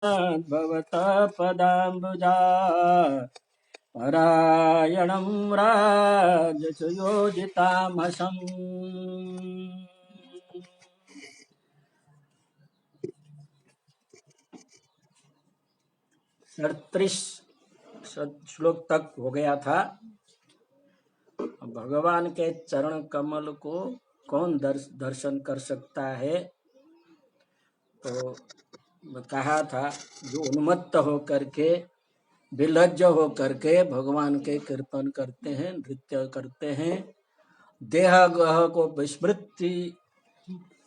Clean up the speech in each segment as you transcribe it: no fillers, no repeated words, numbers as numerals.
भवतः पदाम्बुजा परायणं राजसुयोजितामसम्। 38 श्लोक तक हो गया था। भगवान के चरण कमल को कौन दर्शन कर सकता है? तो कहा था जो उन्मत्त होकर के, विलज्ज होकर के भगवान के कीर्तन करते हैं, नृत्य करते हैं, देह गह को विस्मृति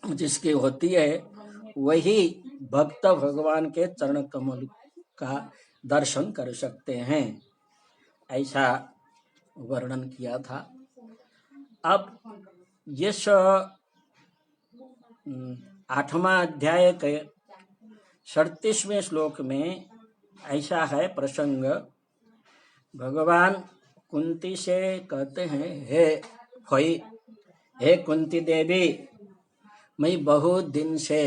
जिसकी होती है, वही भक्त भगवान के चरण कमल का दर्शन कर सकते हैं, ऐसा वर्णन किया था। अब इस 8वां अध्याय के 37वें श्लोक में ऐसा है प्रसंग। भगवान कुंती से कहते हैं, हे कुंती देवी, मैं बहुत दिन से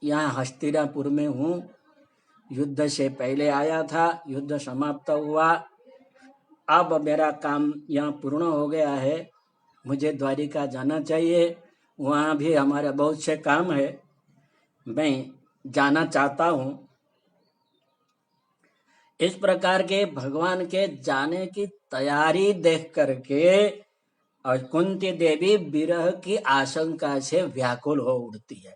यहाँ हस्तिनापुर में हूँ। युद्ध से पहले आया था, युद्ध समाप्त हुआ, अब मेरा काम यहाँ पूर्ण हो गया है, मुझे द्वारिका जाना चाहिए, वहाँ भी हमारे बहुत से काम है, मैं जाना चाहता हूँ। इस प्रकार के भगवान के जाने की तैयारी देख करके और कुंती देवी विरह की आशंका से व्याकुल हो उठती है।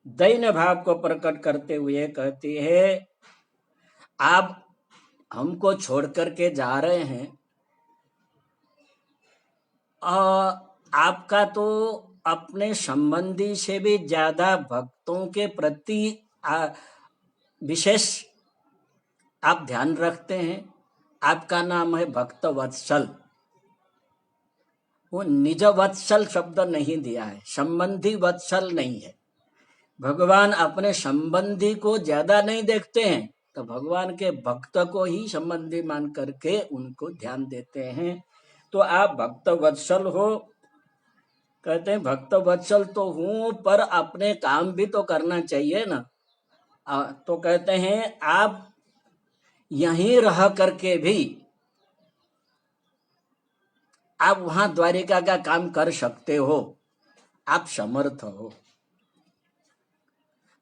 दैन्य भाव को प्रकट करते हुए कहती है, आप हमको छोड़ करके जा रहे हैं और आपका तो अपने संबंधी से भी ज्यादा भक्तों के प्रति विशेष आप ध्यान रखते हैं। आपका नाम है भक्त वत्सल। वो निज वत्सल शब्द नहीं दिया है, संबंधी वत्सल नहीं है। भगवान अपने संबंधी को ज्यादा नहीं देखते हैं, तो भगवान के भक्त को ही संबंधी मान करके उनको ध्यान देते हैं। तो आप भक्त वत्सल हो। कहते हैं भक्त वत्सल तो हूं, पर अपने काम भी तो करना चाहिए ना। तो कहते हैं आप यहीं रह करके भी आप वहां द्वारिका का काम कर सकते हो, आप समर्थ हो,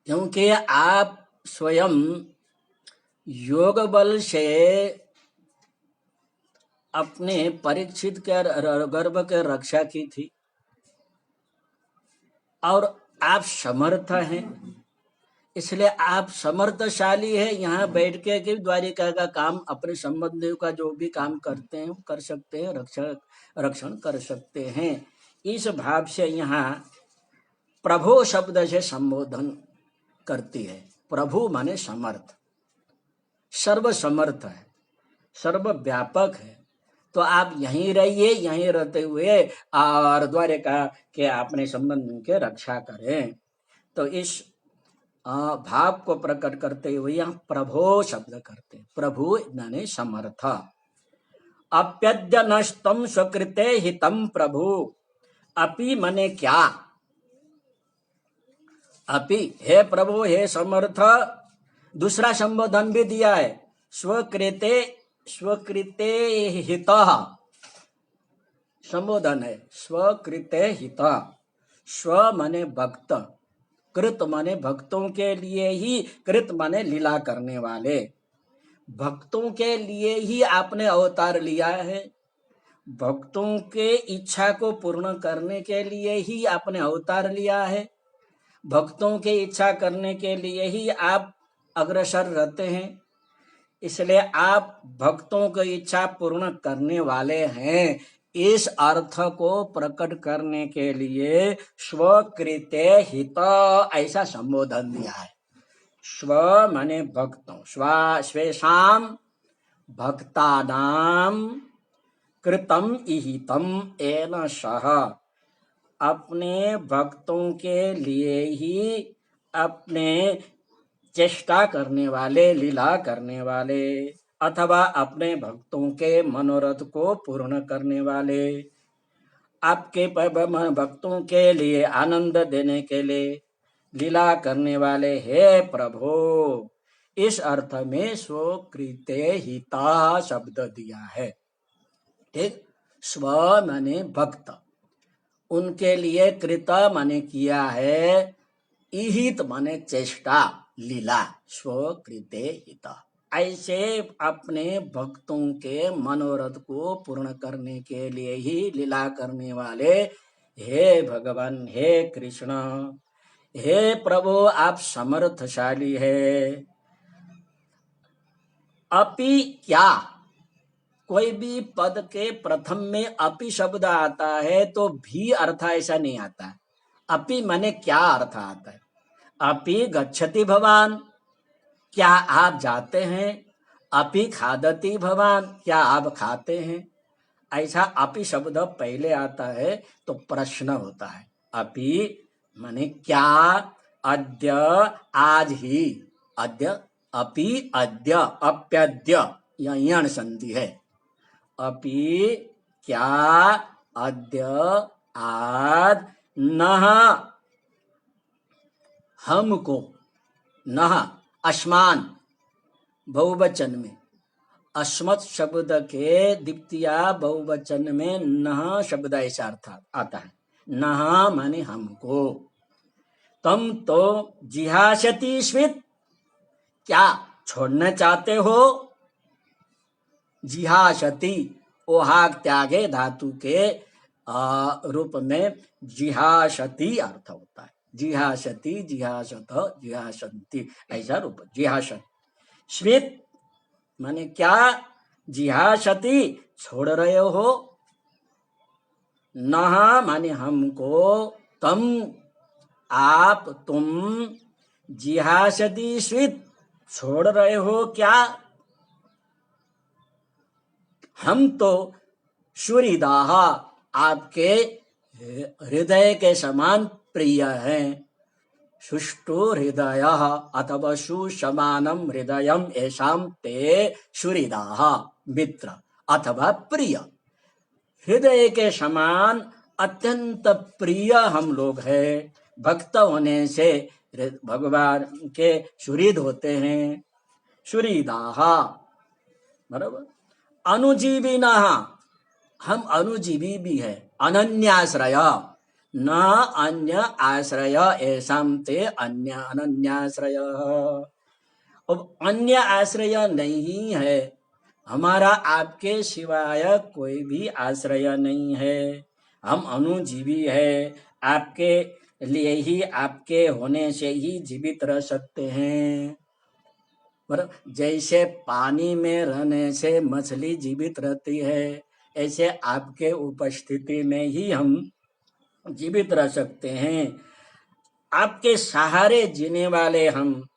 क्योंकि आप स्वयं योग बल से अपने परीक्षित के गर्भ के रक्षा की थी और आप समर्थ हैं, इसलिए आप समर्थशाली है। यहाँ बैठ के द्वारिका का काम, अपने संबंधियों का जो भी काम करते हैं कर सकते हैं, रक्षण कर सकते हैं। इस भाव से यहाँ प्रभु शब्द से संबोधन करती है। प्रभु माने समर्थ, सर्व समर्थ है, सर्व व्यापक है। तो आप यहीं रहिए, यहीं रहते हुए और द्वारिका के अपने संबंध के रक्षा करें। तो इस भाव को प्रकट करते हुए यहाँ प्रभो शब्द करते। प्रभु माने समर्थ। अप्यद्य नष्टम स्वकृते हितम प्रभु। अपि माने क्या? अपि हे प्रभु, हे समर्थ। दूसरा संबोधन भी दिया है, स्वकृते, स्वकृते हित संबोधन है, स्वकृते हित। स्व माने भक्त, कृत माने भक्तों के लिए ही, कृत माने लीला करने वाले, भक्तों के लिए ही आपने अवतार लिया है, भक्तों के इच्छा को पूर्ण करने के लिए ही आपने अवतार लिया है, भक्तों की इच्छा करने के लिए ही आप अग्रसर रहते हैं, इसलिए आप भक्तों की इच्छा पूर्ण करने वाले हैं। इस अर्थ को प्रकट करने के लिए स्वकृते हित ऐसा संबोधन दिया है। स्व माने भक्तों, स्वेषाम भक्तानाम कृतम इहितम एन सह। अपने भक्तों के लिए ही, अपने चेष्टा करने वाले, लीला करने वाले, अथवा अपने भक्तों के मनोरथ को पूर्ण करने वाले, आपके भक्तों के लिए आनंद देने के लिए, लीला करने वाले हे प्रभु, इस अर्थ में स्वकृते हिता शब्द दिया है। ठीक, स्व माने भक्त, उनके लिए कृत माने किया है, इहित माने चेष्टा, लीला, स्वकृते हित। ऐसे अपने भक्तों के मनोरथ को पूर्ण करने के लिए ही लीला करने वाले हे भगवान, हे कृष्ण, हे प्रभु, आप समर्थशाली है। अपि क्या, कोई भी पद के प्रथम में अपि शब्द आता है तो भी अर्थ ऐसा नहीं आता। अपि माने क्या अर्थ आता है। अपि गच्छति भवान, क्या आप जाते हैं। अपि खादति भवान, क्या आप खाते हैं। ऐसा अपि शब्द पहले आता है तो प्रश्न होता है। अपि माने क्या, अद्य आज ही, अद्य, अपि अद्य, अप्यद्य, यण संधि है। अपि क्या, अद्य आज, नः हमको, नः अस्मान बहुवचन में, अस्मत् शब्द के द्वितीया बहुवचन में नः शब्द ऐसा अर्थ आता है। नः माने हमको। तम तो जिहासति स्वित, क्या छोड़ना चाहते हो। जिहासति, ओहाग त्यागे धातु के रूप में जिहासति अर्थ होता है। जिहासति, जिहासत, जिहासन्ति, ऐसा रूप जिहासत। स्वित माने क्या, जिहासति छोड़ रहे हो। नः माने हमको, तम आप, तुम, जिहासति स्वित छोड़ रहे हो क्या। हम तो सुहृदाः, आपके हृदय के समान प्रिय हैं। सुष्टु हृदय अथवा सुसमानम हृदयम ऐसाम ते सुहृदाः, मित्र अथवा प्रिय, हृदय के समान अत्यंत प्रिय हम लोग हैं। भक्त होने से भगवान के सुहृद होते हैं, सुहृदाः, बराबर। अनुजीविनः, हम अनुजीवी भी है। अनन्याश्रय, न अन्य आश्रय ऐसाम ते अन्य अनन्याश्रय। अब अन्य आश्रय नहीं है, हमारा आपके सिवाय कोई भी आश्रय नहीं है। हम अनुजीवी है, आपके लिए ही, आपके होने से ही जीवित रह सकते हैं। जैसे पानी में रहने से मछली जीवित रहती है, ऐसे आपके उपस्थिति में ही हम जीवित रह सकते हैं। आपके सहारे जीने वाले हम,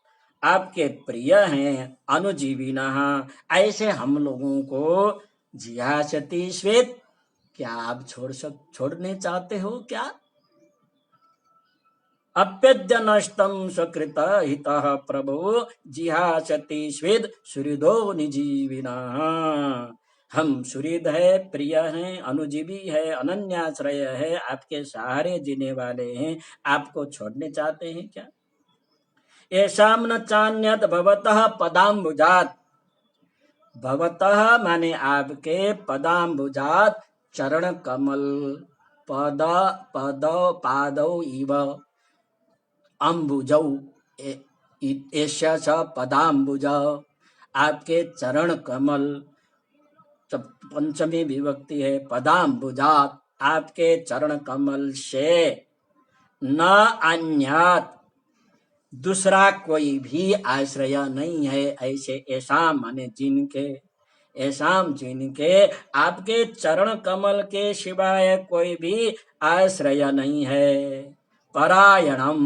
आपके प्रिय हैं। अनुजीविनः, ऐसे हम लोगों को जिहासति स्वेत, क्या आप छोड़ने चाहते हो क्या। अप्यद्य नष्टम स्वकृत हितः प्रभु, जिहासति स्वेद सुहृदो निजीविनः। हम सुहृद है, प्रिय हैं, अनुजीवी है, अनन्याश्रय है, आपके सहारे जीने वाले हैं, आपको छोड़ने चाहते हैं क्या। ऐसाम न चान्यत भवतः पदाम्बुजात, भवतः माने आपके, पदाम्बुजात चरण कमल, पद पद पादौ इव, अम्बुजौ एष्य च पदाम्बुज, आपके चरण कमल, पंचमी विभक्ति है। पदाम्बुजात, आपके चरण कमल से, न अन्यत, दूसरा कोई भी आश्रय नहीं है। ऐसे ऐसा माने जिनके, ऐसा जिनके आपके चरण कमल के सिवाय कोई भी आश्रय नहीं है। परायणम,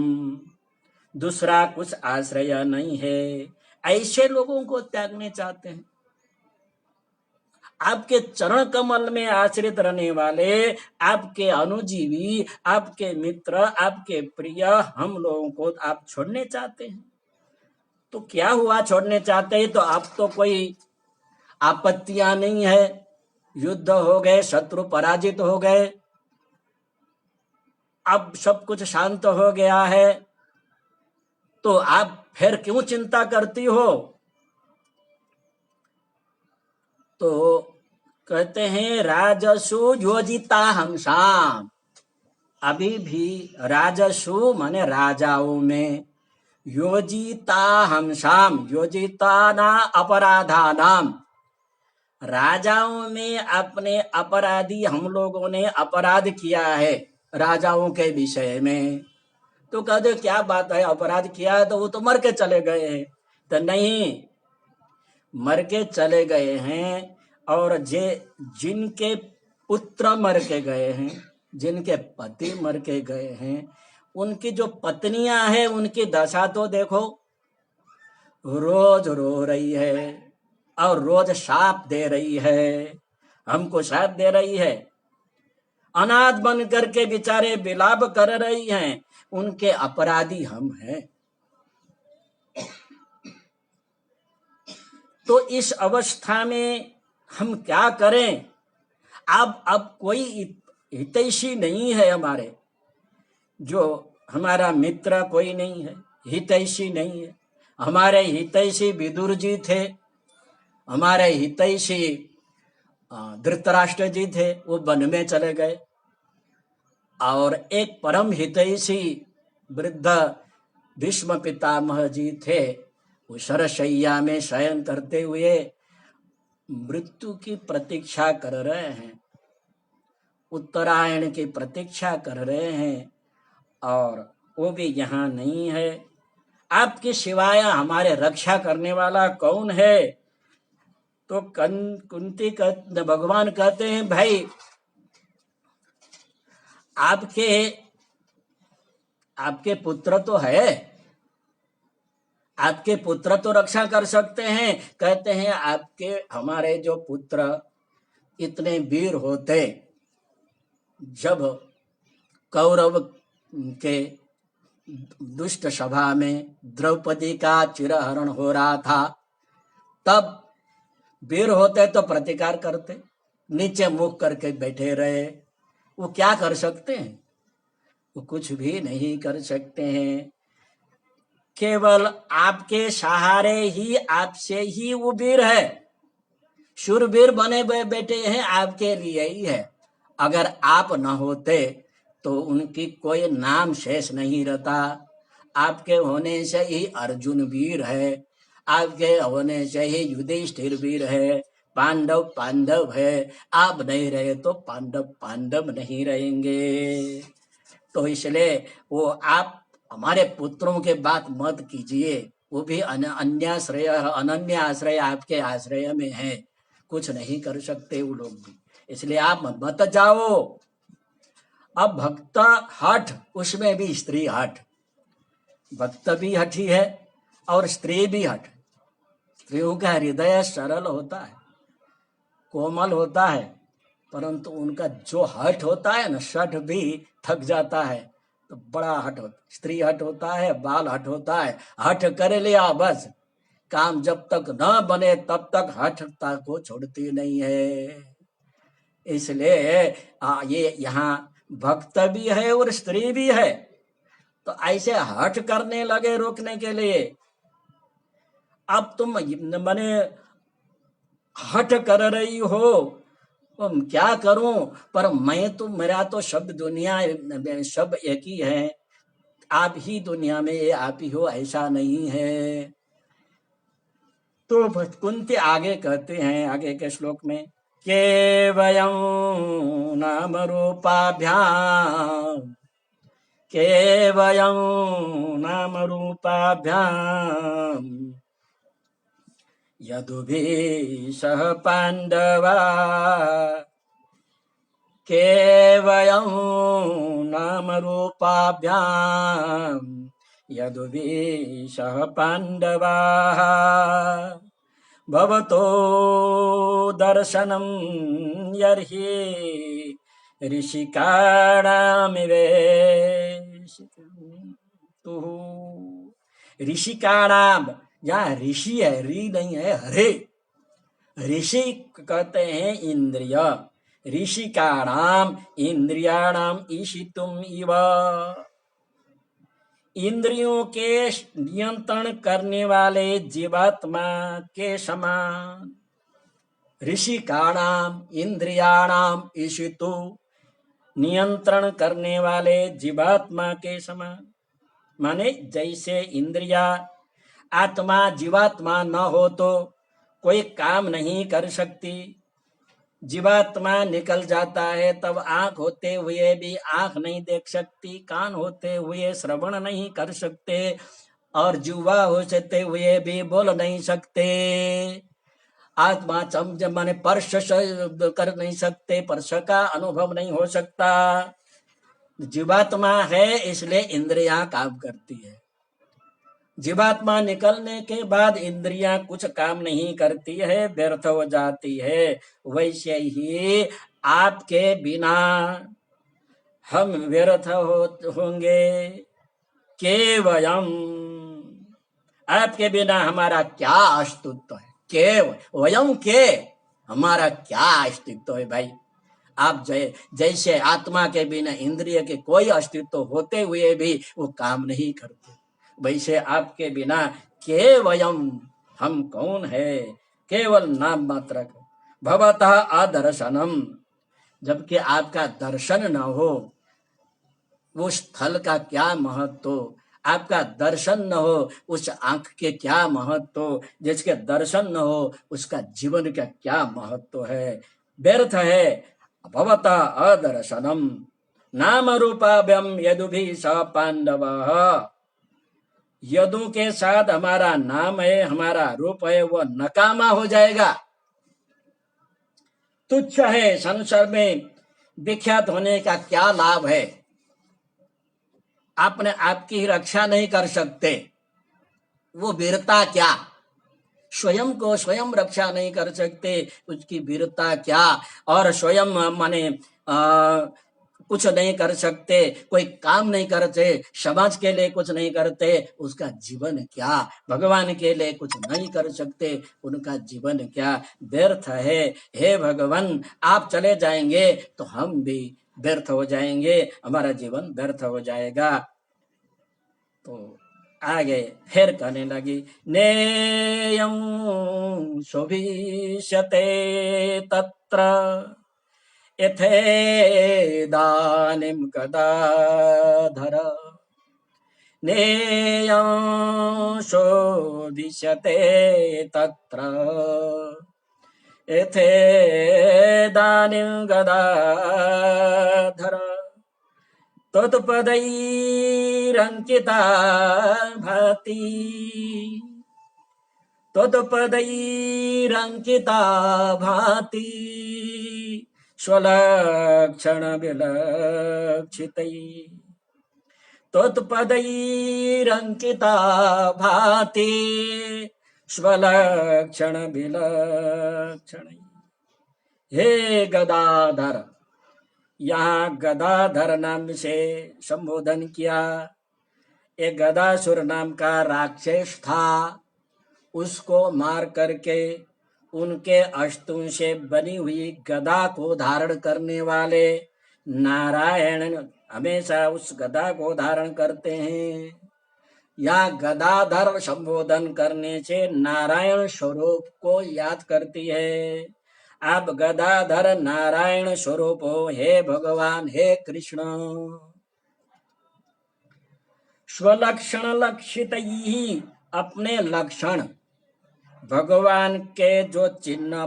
दूसरा कुछ आश्रय नहीं है, ऐसे लोगों को त्यागने चाहते हैं। आपके चरण कमल में आश्रित रहने वाले, आपके अनुजीवी, आपके मित्र, आपके प्रिय हम लोगों को आप छोड़ने चाहते हैं। तो क्या हुआ छोड़ने चाहते हैं तो आप तो कोई आपत्तियां नहीं है, युद्ध हो गए, शत्रु पराजित हो गए, अब सब कुछ शांत हो गया है, तो आप फिर क्यों चिंता करती हो? तो कहते हैं राजसु योजिता हमसाम। अभी भी राजसु माने राजाओं में, योजिता हमसाम योजिता ना अपराधा नाम, राजाओं में अपने अपराधी हम लोगों ने अपराध किया है राजाओं के विषय में। तो कहते क्या बात है, अपराध किया है तो वो तो मर के चले गए हैं। तो नहीं, मर के चले गए हैं, और जिनके पुत्र मर के गए हैं, जिनके पति मर के गए हैं, उनकी जो पत्नियां हैं उनकी दशा तो देखो, रोज रो रही है और रोज शाप दे रही है, हमको शाप दे रही है, अनाथ बन करके बेचारे विलाप कर रही हैं, उनके अपराधी हम हैं। तो इस अवस्था में हम क्या करें? अब कोई हितैषी नहीं है हमारे, जो हमारा मित्र कोई नहीं है, हितैषी नहीं है। हमारे हितैषी विदुर जी थे, हमारे हितैषी धृतराष्ट्र जी थे, वो वन में चले गए। और एक परम हितैषी वृद्ध भीष्म पितामह जी थे, वो शरशैया में शयन करते हुए मृत्यु की प्रतीक्षा कर रहे हैं, उत्तरायण की प्रतीक्षा कर रहे हैं, और वो भी यहाँ नहीं है। आपके सिवाय हमारे रक्षा करने वाला कौन है? तो कुंती भगवान कहते हैं भाई आपके पुत्र तो है, आपके पुत्र तो रक्षा कर सकते हैं। कहते हैं आपके हमारे जो पुत्र इतने वीर होते, जब कौरव के दुष्ट सभा में द्रौपदी का चिरहरण हो रहा था, तब वीर होते तो प्रतिकार करते, नीचे मुख करके बैठे रहे। वो क्या कर सकते हैं? वो कुछ भी नहीं कर सकते हैं। केवल आपके सहारे ही, आपसे ही वो वीर है, शूरवीर बने बैठे हैं, आपके लिए ही है। अगर आप न होते तो उनकी कोई नाम शेष नहीं रहता। आपके होने से ही अर्जुन वीर है, आपके होने से ही युधिष्ठिर वीर है, पांडव पांडव है। आप नहीं रहे तो पांडव पांडव नहीं रहेंगे। तो इसलिए वो आप हमारे पुत्रों के बात मत कीजिए, वो भी अन्याश्रय अनन्य आश्रय आपके आश्रय में है, कुछ नहीं कर सकते वो लोग भी, इसलिए आप मत जाओ। अब भक्त हठ, उसमें भी स्त्री हठ, भक्त भी हठी है और स्त्री भी हठ। स्त्रियों का हृदय सरल होता है, कोमल होता है, परंतु उनका जो हठ होता है ना, शठ भी थक जाता है, तो बड़ा हठ होता, स्त्री हठ होता है, बाल हठ होता है। हठ कर लिया बस, काम जब तक न बने तब तक हठता को छोड़ती नहीं है। इसलिए ये यहाँ भक्त भी है और स्त्री भी है, तो ऐसे हठ करने लगे रोकने के लिए। अब तुम मने हठ कर रही हो, तो क्या करूं, पर मैं तो, मेरा तो शब्द दुनिया सब एक ही है, आप ही दुनिया में आप ही हो, ऐसा नहीं है। तो कुंती आगे कहते हैं, आगे के श्लोक में, केवयं नाम रूपाभ्याम, केवयं नाम रूपाभ्याम यदुभिः सह पांडवा, केवयं नाम रूपाभ्याम यदुभिः सह पांडवाः भवतो दर्शनं यर्हि ऋषिकाणामिवेशितुः। ऋषिकाणाम, यहाँ ऋषि है, री नहीं है, हरे। ऋषि कहते हैं इंद्रिय, ऋषिकाणाम इंद्रियाणाम ईशितुम इव, इंद्रियों के नियंत्रण करने वाले जीवात्मा के समान, ऋषिकाणाम इंद्रियाणाम ईशितु, नियंत्रण करने वाले जीवात्मा के समान, माने जैसे इंद्रिया आत्मा जीवात्मा न हो तो कोई काम नहीं कर सकती। जीवात्मा निकल जाता है तब आंख होते हुए भी आंख नहीं देख सकती, कान होते हुए श्रवण नहीं कर सकते, और जुवा होते हुए भी बोल नहीं सकते। आत्मा चम माने स्पर्श कर नहीं सकते, स्पर्श का अनुभव नहीं हो सकता। जीवात्मा है इसलिए इंद्रियां काम करती है। जीवात्मा निकलने के बाद इंद्रियां कुछ काम नहीं करती है, व्यर्थ हो जाती है। वैसे ही आपके बिना हम व्यर्थ होंगे। केवयम, आपके बिना हमारा क्या अस्तित्व है? केव वयम के, हमारा क्या अस्तित्व है भाई? आप जैसे आत्मा के बिना इंद्रिय के कोई अस्तित्व होते हुए भी वो काम नहीं करते, वैसे आपके बिना केवयम, हम कौन है? केवल नाम मात्र भवतः अदर्शनम, जबकि आपका दर्शन न हो, उस स्थल का क्या महत्व, आपका दर्शन न हो उस आंख के क्या महत्व, जिसके दर्शन न हो उसका जीवन का क्या महत्व है? व्यर्थ है। भवता अदर्शनम नाम रूपाभ्यम यदुभि स पांडव, यदु के साथ हमारा नाम है, हमारा रूप है, वो नकामा हो जाएगा, तुच्छ है। संसार में विख्यात होने का क्या लाभ है? आपने आपकी रक्षा नहीं कर सकते, वो वीरता क्या? स्वयं को स्वयं रक्षा नहीं कर सकते, उसकी वीरता क्या? और स्वयं माने कुछ नहीं कर सकते, कोई काम नहीं करते, समाज के लिए कुछ नहीं करते, उसका जीवन क्या? भगवान के लिए कुछ नहीं कर सकते, उनका जीवन क्या? व्यर्थ है। हे भगवान, आप चले जाएंगे तो हम भी व्यर्थ हो जाएंगे, हमारा जीवन व्यर्थ हो जाएगा। तो आगे फिर कहने लगी, नेयं शोभिष्यते तत्र यथेदानीं गदाधर, नेयं शोभिष्यते तत्र यथेदानीं गदाधर, त्वत्पदैरङ्किता भाति, त्वत्पदैरङ्किता भाति, स्वलक्षणविलक्षितैः, त्वत्पदैरङ्किता भाति, स्वलक्षणविलक्षणैः। हे गदाधर, यहाँ गदाधर नाम से संबोधन किया। एक गदासुर नाम का राक्षस था, उसको मार करके उनके अस्तों से बनी हुई गदा को धारण करने वाले नारायण हमेशा उस गदा को धारण करते हैं। या गदाधर संबोधन करने से नारायण स्वरूप को याद करती है। आप गदाधर नारायण स्वरूप हो, हे भगवान, हे कृष्ण। स्वलक्षण लक्षित ही, अपने लक्षण भगवान के जो चिन्ह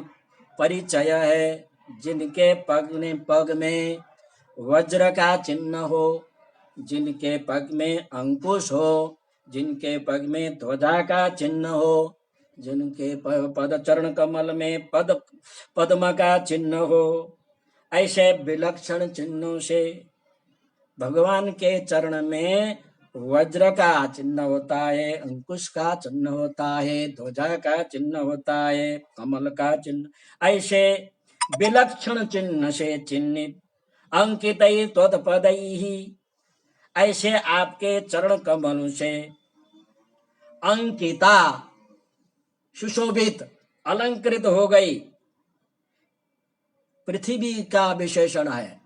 परिचय है, जिनके पग में वज्र का चिन्ह हो, जिनके पग में अंकुश हो, जिनके पग में ध्वजा का चिन्ह हो, जिनके पद चरण कमल में पद्म का चिन्ह हो, ऐसे विलक्षण चिन्हों से भगवान के चरण में वज्र का चिन्ह होता है, अंकुश का चिन्ह होता है, ध्वजा का चिन्ह होता है, कमल का चिन्ह, ऐसे विलक्षण चिन्ह से चिन्हित अंकित त्वत्पदैः, ऐसे आपके चरण कमलों से अंकिता, सुशोभित, अलंकृत हो गई। पृथ्वी का विशेषण है।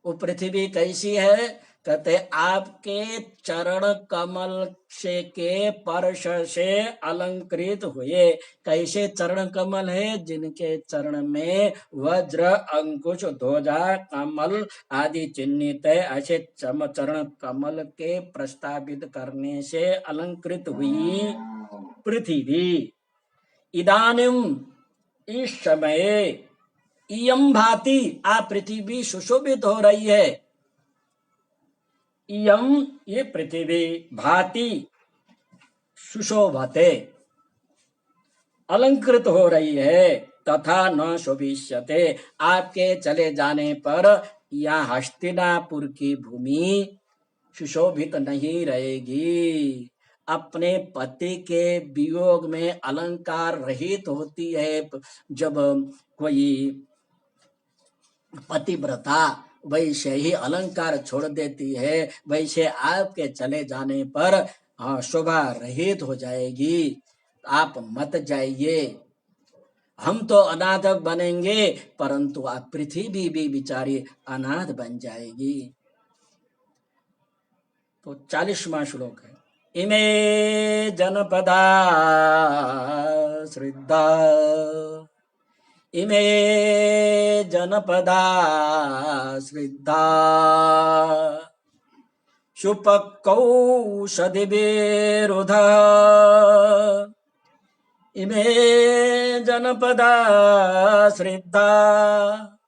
वो पृथ्वी कैसी है? कहते आपके चरण कमल से के पर्श से अलंकृत हुए। कैसे चरण कमल है? जिनके चरण में वज्र, अंकुश, ध्वजा, कमल आदि चिन्हित है, ऐसे चरण कमल के प्रस्तावित करने से अलंकृत हुई पृथ्वी। इदानीम, इस समय, इयम भाति, आ पृथ्वी सुशोभित हो रही है। इयम, ये पृथ्वी, भाति, सुशोभते, अलंकृत हो रही है। तथा न शोभिष्यते, आपके चले जाने पर यह हस्तिनापुर की भूमि सुशोभित नहीं रहेगी। अपने पति के वियोग में अलंकार रहित होती है। जब कोई पतिव्रता वैसे ही अलंकार छोड़ देती है, वैसे आपके चले जाने पर शोभा रहित हो जाएगी। आप मत जाइए। हम तो अनाथ बनेंगे, परंतु आप पृथ्वी भी बेचारी अनाथ बन जाएगी। तो 40वां श्लोक है। इमे जनपदा श्रद्धा, इमे जनपदा श्रद्धा, शुपकौषधिभिरुध, इमे जनपदा श्रद्धा,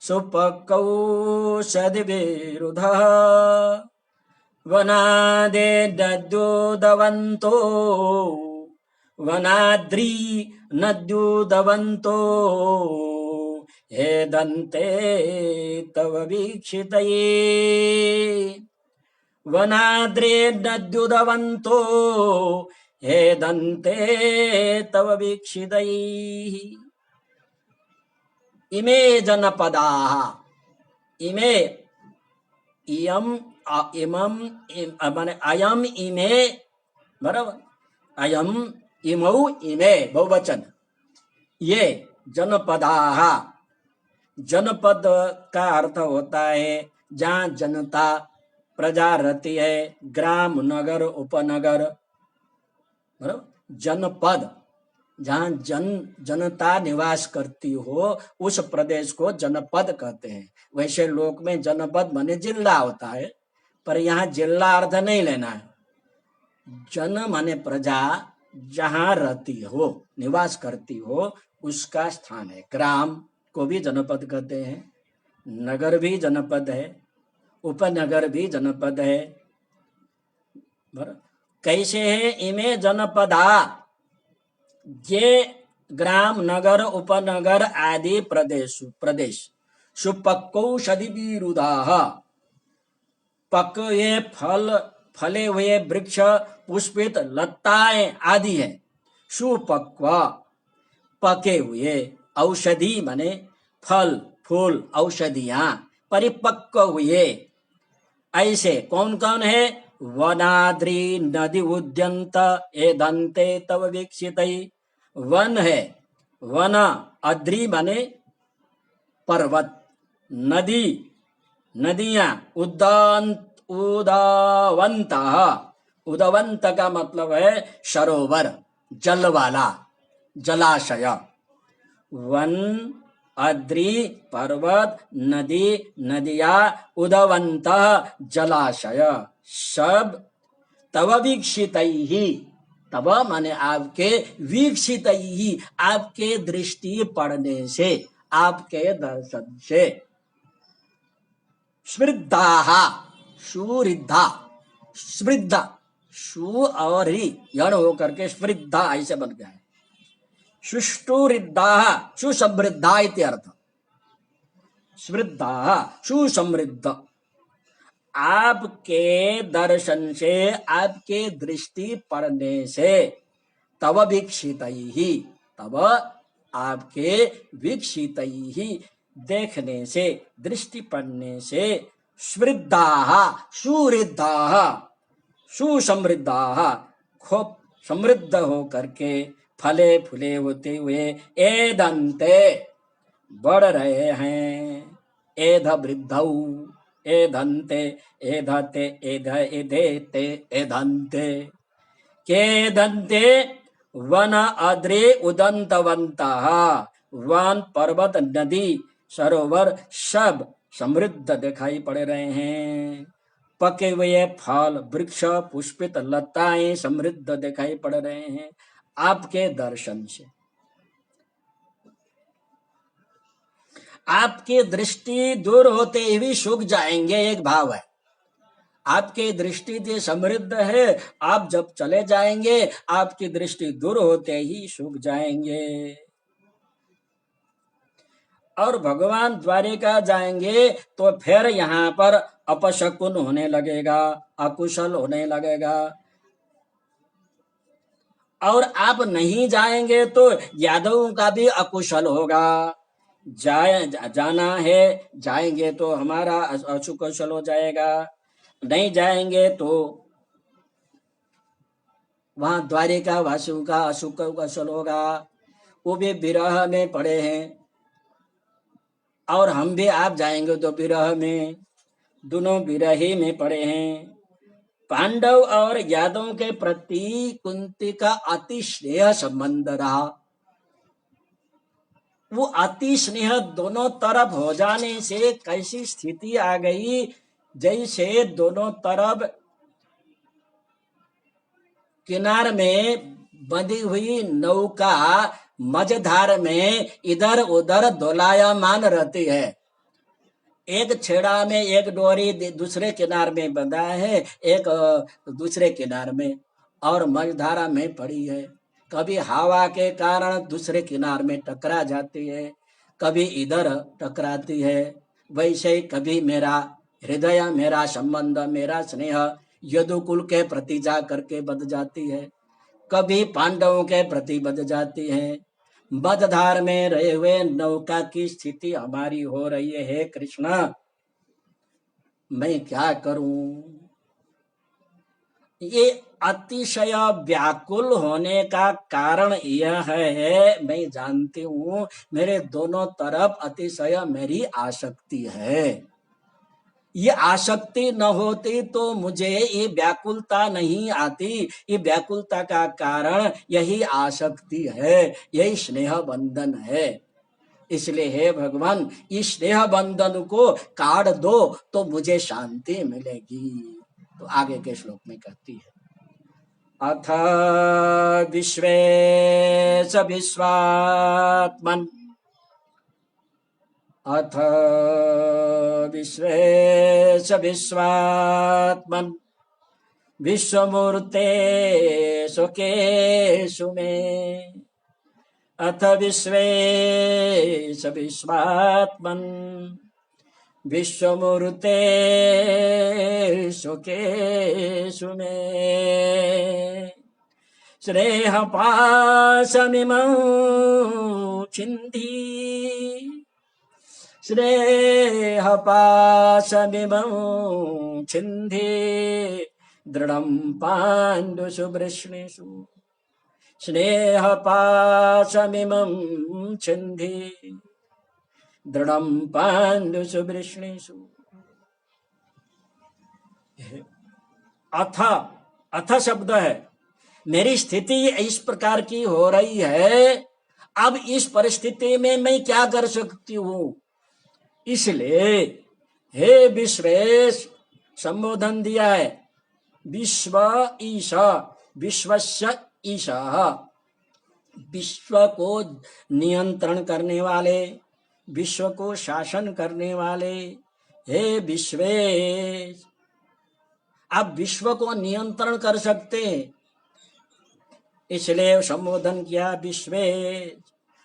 शुपकौषधिभिरुध, वनादे नद्योदवन्तो, वनाद्री नद्योदवन्तो, हेदन्ते तव वीक्षितये। वनाद्रे नद्योदवन्तो, हेदन्ते तव वीक्षितैः। इमे जनपदाः, इमे, इयम, इमम, माने अयम, इमे, बराबर, अयम, इमौ, इमे, बहुवचन। ये जनपदाः, जनपद का अर्थ होता है जहाँ जनता, प्रजा रहती है। ग्राम, नगर, उपनगर, बराबर। जनपद, जहाँ जनता निवास करती हो, उस प्रदेश को जनपद कहते हैं। वैसे लोक में जनपद माने जिला होता है, पर यहाँ जिला अर्थ नहीं लेना है। जन माने प्रजा, जहाँ रहती हो, निवास करती हो, उसका स्थान है। ग्राम को भी जनपद कहते हैं, नगर भी जनपद है, उपनगर भी जनपद है। कैसे है? इमे जनपदा, ये ग्राम, नगर, उपनगर आदि प्रदेश सुपक्वौषधिभिरुधाः, पके फले हुए वृक्ष, पुष्पित लताएं आदि है। सुपक्व, पके हुए, औषधि माने फल, फूल, औषधियां, परिपक्व हुए। ऐसे कौन कौन है? वनाद्रि नदी उद्यंत एदंते तव वीक्षितै। वन है, वन, अद्रि माने पर्वत, नदी, नदियां, उदवंत, उदवंत का मतलब है सरोवर, जल वाला, जलाशय। वन, अद्रि, पर्वत, नदी, नदिया, उदवंत, जलाशय, सब तव वीक्षितैहि, तब माने आपके, वीक्षितैहि, आपके दृष्टि पड़ने से, आपके दर्शन से। स्मृद्धाः, सुरिद्धा, स्मृद्धा, सु और रि यण होकर के स्मृद्धा ऐसे बन गया है। सुष्टुरिद्धाः, सुसमृद्धा इत्यर्थ। स्मृद्धाः, सुसमृद्ध। आपके दर्शन से, आपके दृष्टि पड़ने से, तव वीक्षितैहि, तब आपके वीक्षितैहि, देखने से, दृष्टि पड़ने से, स्मृद्धाः, सुरिद्धाः, सुसमृद्धाः, खूब समृद्ध हो करके, फले फूले होते हुए, एदंते, बढ़ रहे हैं, एध वृद्धौ, एधन्ते एधते एध एधेते एधन्ते केदन्ते वन अद्रे उदंतवन्तः वन पर्वत नदी सरोवर सब समृद्ध दिखाई पड़ रहे हैं। पके हुए फल वृक्ष पुष्पित लताएं समृद्ध दिखाई पड़ रहे हैं आपके दर्शन से। आपकी दृष्टि दूर होते ही सूख जाएंगे, एक भाव है। आपकी दृष्टि जो समृद्ध है, आप जब चले जाएंगे आपकी दृष्टि दूर होते ही सूख जाएंगे। और भगवान द्वारिका जाएंगे तो फिर यहाँ पर अपशकुन होने लगेगा, अकुशल होने लगेगा। और आप नहीं जाएंगे तो यादवों का भी अकुशल होगा। जाना है, जाएंगे तो हमारा अकुशल हो जाएगा, नहीं जाएंगे तो वहां द्वारिका वासियों का अकुशल होगा। वो भी विरह में पड़े हैं और हम भी आप जाएंगे तो विरह में, दोनों विरही में पड़े हैं। पांडव और यादवों के प्रति कुंती का अति स्नेह संबंध रहा। वो अति स्नेह दोनों तरफ हो जाने से कैसी स्थिति आ गई, जैसे दोनों तरफ किनार में बंधी हुई नौका मझधार में इधर उधर दोलायमान रहती है। एक छेड़ा में एक डोरी दूसरे किनार में बंधा है, एक दूसरे किनार में, और मझधारा में पड़ी है। कभी हवा के कारण दूसरे किनार में टकरा जाती है, कभी इधर टकराती है। वैसे ही कभी मेरा हृदय, मेरा संबंध, मेरा स्नेह यदुकुल के प्रति जा करके बध जाती है, कभी पांडवों के प्रति बध जाती है। मझधार में रहे हुए नौका की स्थिति हमारी हो रही है। कृष्णा, मैं क्या करूं? ये अतिशय व्याकुल होने का कारण यह है, मैं जानती हूं मेरे दोनों तरफ अतिशय मेरी आसक्ति है। ये आसक्ति न होती तो मुझे ये व्याकुलता नहीं आती। ये व्याकुलता का कारण यही आसक्ति है, यही स्नेह बंधन है। इसलिए हे भगवान, इस स्नेह बंधन को काट दो तो मुझे शांति मिलेगी। तो आगे के श्लोक में कहती है, अथ विश्वेश विश्वात्मन्, अथ विश्वेश विश्वात्मन् विश्वमूर्ते सुकेषु मे, अथ विश्वेश विश्वात्मन् विश्वमूर्ते सुकेषु मे, श्रेयः पाशमिमं छिन्धि, श्रेयः पाशमिमं छिन्धि दृढं पाण्डुषु वृष्णिषु, स्नेह पाशमिमं छिन्धि दृढं पाण्डुषु वृष्णिषु। अथ, अथ शब्द है, मेरी स्थिति इस प्रकार की हो रही है, अब इस परिस्थिति में मैं क्या कर सकती हूं? इसलिए हे विश्वेश, संबोधन दिया है, विश्व ईशा, विश्वस्य ईशा, विश्व को नियंत्रण करने वाले, विश्व को शासन करने वाले, हे विश्वेश, आप विश्व को नियंत्रण कर सकते हैं, इसलिए संबोधन किया विश्वेश।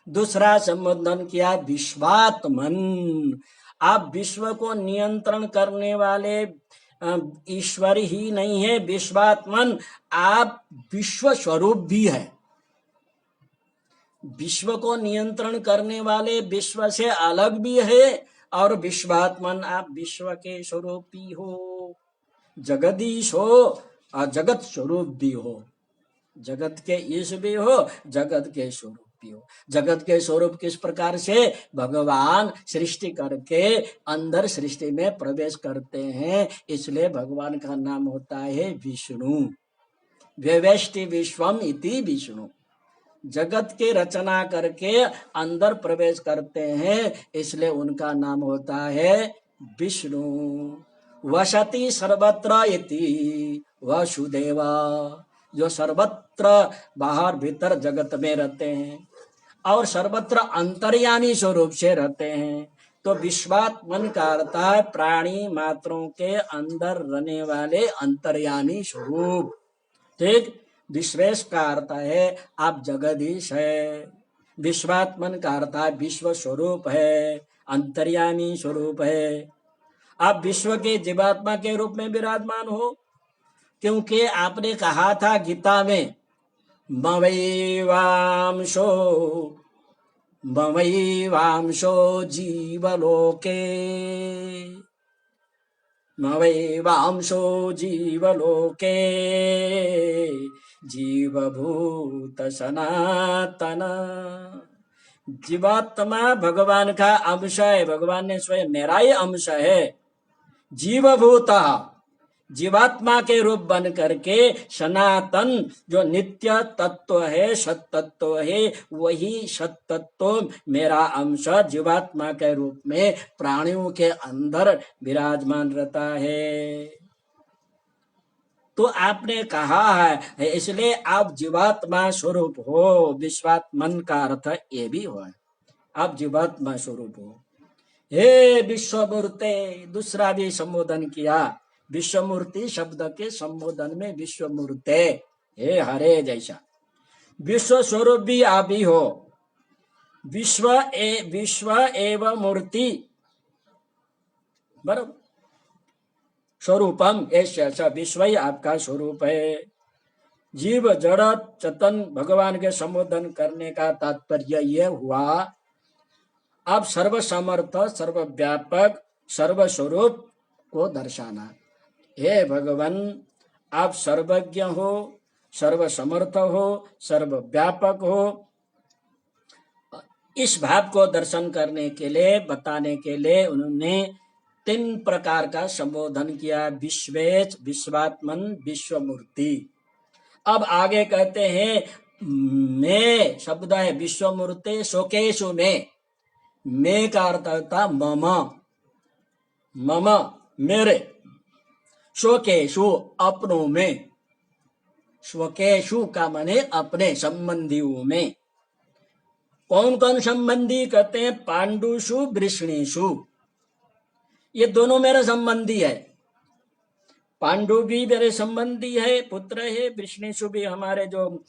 दूसरा संबोधन किया विश्वात्मन, आप विश्व को नियंत्रण करने वाले ईश्वर ही नहीं है, विश्वात्मन, आप विश्व स्वरूप भी है। विश्व को नियंत्रण करने वाले विश्व से अलग भी है, और विश्वात्मन, आप विश्व के स्वरूप भी हो, जगदीश हो और जगत स्वरूप भी हो, जगत के ईश भी हो, जगत के स्वरूप। स्वरूपियो। जगत के स्वरूप किस प्रकार से? भगवान सृष्टि करके अंदर सृष्टि में प्रवेश करते हैं, इसलिए भगवान का नाम होता है विष्णु। व्यवेष्टि विश्वम इति विष्णु। जगत की रचना करके अंदर प्रवेश करते हैं, इसलिए उनका नाम होता है विष्णु। वसति सर्वत्र इति वसुदेवा। जो सर्वत्र बाहर भीतर जगत में रहते हैं और सर्वत्र अंतर्यामी स्वरूप से रहते हैं, तो विश्वात्मन का अर्थ है प्राणी मात्रों के अंदर रहने वाले अंतर्यामी स्वरूप। ठीक। विश्वेश का अर्थ है आप जगदीश है। विश्वात्मन का अर्थ है विश्व स्वरूप है, अंतर्यामी स्वरूप है। आप विश्व के जीवात्मा के रूप में विराजमान हो, क्योंकि आपने कहा था गीता में मवैवांशो जीवलोके, मवैवांशो जीवलोके जीवभूत सनातन। जीवात्मा भगवान का अंश है, भगवान ने स्वयं मेरा ही अंश है। जीवभूत जीवात्मा के रूप बन करके सनातन जो नित्य तत्व है, सत तत्व है, वही सत तत्व मेरा अंश जीवात्मा के रूप में प्राणियों के अंदर विराजमान रहता है। तो आपने कहा है इसलिए आप जीवात्मा स्वरूप हो। विश्वात्मन का अर्थ ये भी हो, आप जीवात्मा स्वरूप हो। हे विश्वमूर्ते, दूसरा भी संबोधन किया। विश्वमूर्ति शब्द के संबोधन में विश्वमूर्ते, हे हरे जैसा विश्व स्वरूप भी आप ही हो। विश्व एवं मूर्ति बराबर स्वरूपम, ऐसा विश्व ही आपका स्वरूप है। जीव जड़ चेतन भगवान के संबोधन करने का तात्पर्य यह हुआ आप सर्व समर्थ, सर्वव्यापक, सर्वस्वरूप को दर्शाना। हे भगवान, आप सर्वज्ञ हो, सर्वसमर्थ हो, सर्वव्यापक हो। इस भाव को दर्शन करने के लिए, बताने के लिए उन्होंने 3 प्रकार का संबोधन किया। विश्वेश, विश्वात्मन, विश्वमूर्ति। अब आगे कहते हैं मैं शब्द है विश्वमूर्ति शोकेशु में का अर्थ होता मम, मम मेरे, शोकेशु अपनों में, शोकेशु का माने अपने संबंधियों में। कौन कौन संबंधी? कहते हैं पांडुषु वृष्णिषु, ये दोनों मेरे संबंधी है। पांडु भी मेरे संबंधी है, पुत्र है। वृष्णिषु भी हमारे जो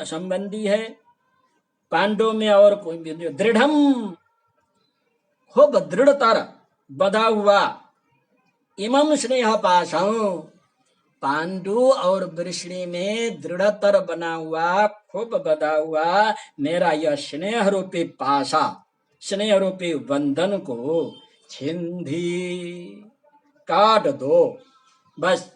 संबंधी है। पांडु में और कोई दृढ़म खूब दृढ़तर बधा हुआ, इमम स्नेह पाशं, पांडु और वृष्णि में दृढ़तर बना हुआ, खूब बधा हुआ मेरा यह स्नेह रूपी पाशा, स्नेह रूपी बंधन को छिंधी, काट दो। बस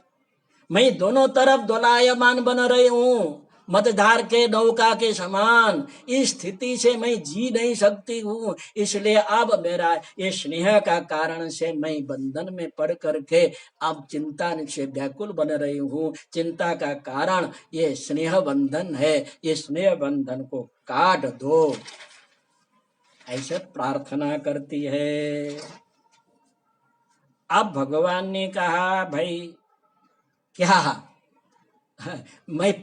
मैं दोनों तरफ दोलायमान बन रही हूँ, मझधार के नौका के समान। इस स्थिति से मैं जी नहीं सकती हूँ, इसलिए अब मेरा ये स्नेह का कारण से मैं बंधन में पड़ करके अब चिंता से व्याकुल बन रही हूँ। चिंता का कारण ये स्नेह बंधन है, ये स्नेह बंधन को काट दो, ऐसे प्रार्थना करती है। अब भगवान ने कहा भाई क्या मैं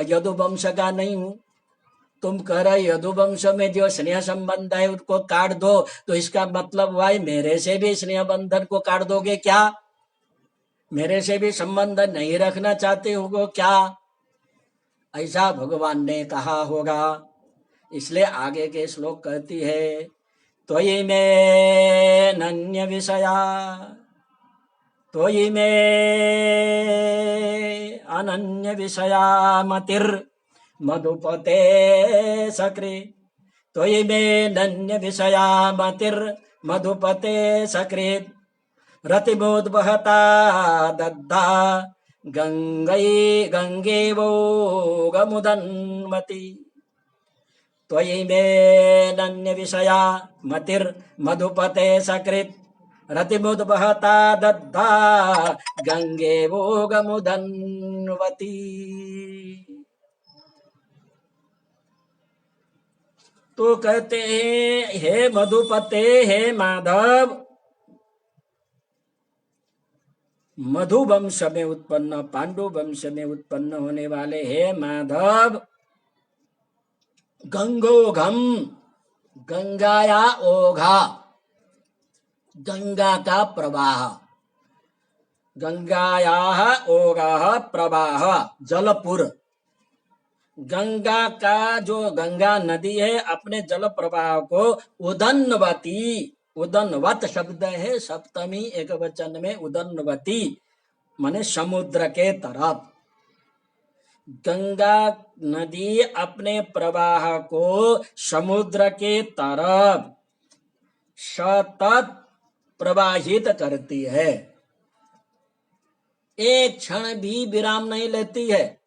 यदुवंश का नहीं हूं? तुम कह रहे यदुवंश में जो स्नेह संबंध है उसको काट दो, तो इसका मतलब भाई मेरे से भी स्नेह बंधन को काट दोगे क्या? मेरे से भी संबंध नहीं रखना चाहते हो क्या? ऐसा भगवान ने कहा होगा। इसलिए आगे के श्लोक कहती है त्वयि में नन्य विषया, त्वयि में अनन्य विषया मतिर् मधुपते सकृ, त्वयि में नन्य विषया मतिर् मधुपते सकृत्, रतिमोद्वहता दग्धा गंगेवो गमुदन्मति। त्वयि मे नन्य विषया मतिर् मधुपते सकृत रतिमुद्वहता दद्धा गंगे भोगमुदन्वती। तो कहते हैं हे मधुपते, हे माधव, मधु वंश में उत्पन्न, पांडु वंश में उत्पन्न होने वाले हे माधव, गंगोघम, गंगाया ओघा, गंगा का प्रवाह, गंगायाः ओघः प्रवाह, जलपुर, गंगा का जो गंगा नदी है अपने जल प्रवाह को उदन्वती, उदन्वत शब्द है सप्तमी एक वचन में, उदन्वती माने समुद्र के तरफ। गंगा नदी अपने प्रवाह को समुद्र के तरफ सतत प्रवाहित करती है, एक क्षण भी विराम नहीं लेती है।